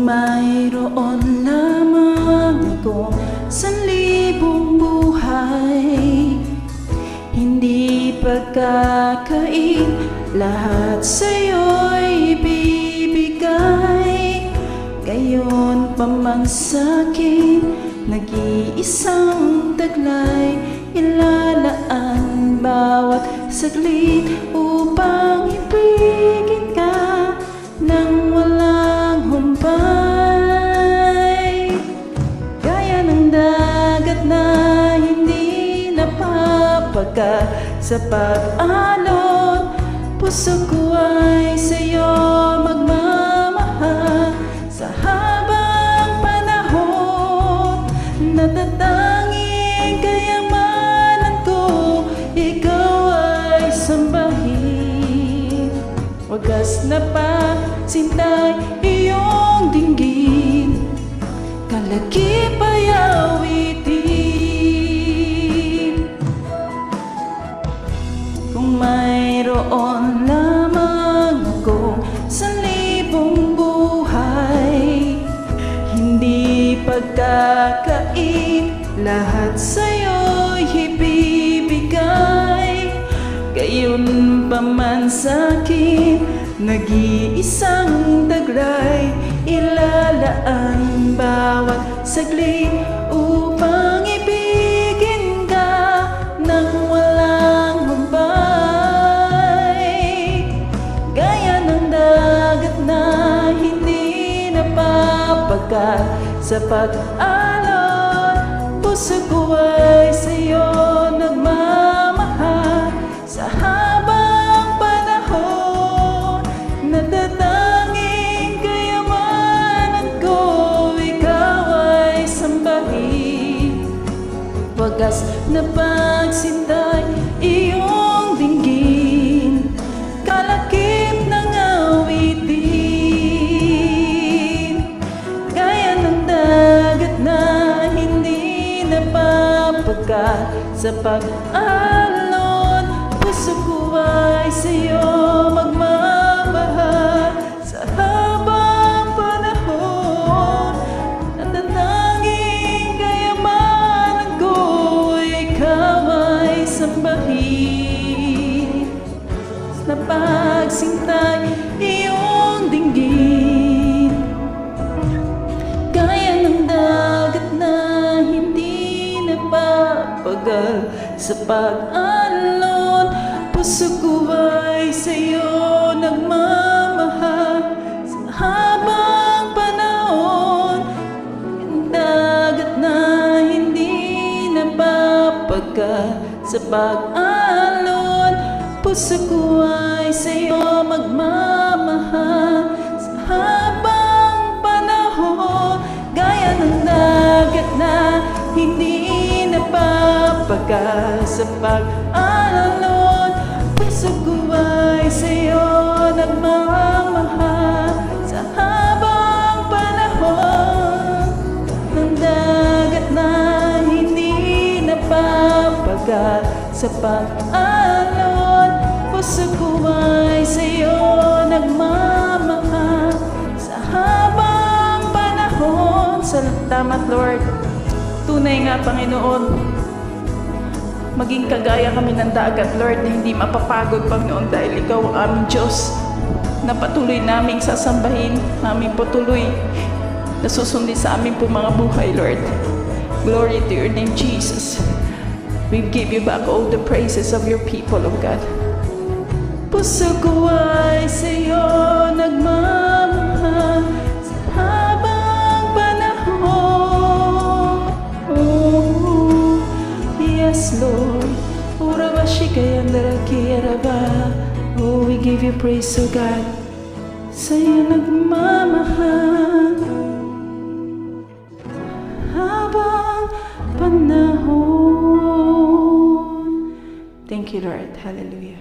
Kung mayroon lamang akong 1,000 buhay, hindi pagkakain, lahat sa'yo'y ibibigay. Gayon pa man sa'kin, nag-iisang taglay, ilalaan bawat saglit upang ibigin ka nang walang humpay. Gaya ng dagat na hindi napapaga sa pag-alon, puso ko ay sa'yo magmamahal. Sa habang panahon, natatanging kayamanan ko, ikaw ay sambahin. Wagas na pagsintay iyong dinggin, kalakip ay awitin. Kung mayroon lamang akong 1,000 buhay, hindi pagkakain, lahat sa'yo'y ibibigay. Gayon pa man sa'kin, nag-iisang taglay, ilalaan bawat saglit upang ibigin ka nang walang humpay. Gaya ng dagat na hindi napapagal sa pag-alon, puso ko ay sa'yo nagmamahal. Sa habang panahon, natatanging kayamanan ko, ikaw ay sambahin. Wagas na pagsintay iyong dinggin, kalakip ng awitin. Gaya ng dagat na hindi napapagal sa pag-alon, puso ko ay sa'yo magmamahal. Sa habang panahon, natatanging kayamanan ko, ikaw ay sambahin. Na pagsintay iyong dinggin, gaya ng dagat na hindi napapagal sa pag-alon, puso ko ay sa'yo nagmamahal. Sa habang panahon, yung dagat na hindi napapagal sa pag-alon, puso ko ay sa'yo magmamahal. Sa habang panahon, gaya ng dagat na hindi napapagal sa pag-alon, puso ko ay sa'yo nagmamahal. Sa habang panahon, ng dagat na hindi napapagal sa pag-alon, puso ko ay sa'yo nagmamahal. Sa habang panahon. Salamat, Lord. Tunay nga, Panginoon, maging kagaya kami ng dagat, Lord, na hindi mapapagod, Panginoon, dahil ikaw ang aming Diyos na patuloy naming sasambahin, aming patuloy na susundin sa aming po mga buhay, Lord. Glory to your name, Jesus. We give you back all the praises of your people, oh God. Puso ko ay sa'yo nagmamahal sa habang panahon. Oh, yes, Lord. Oh, we give you praise, oh God. Sa'yo nagmamahal habang panahon. Thank you, Lord. Hallelujah.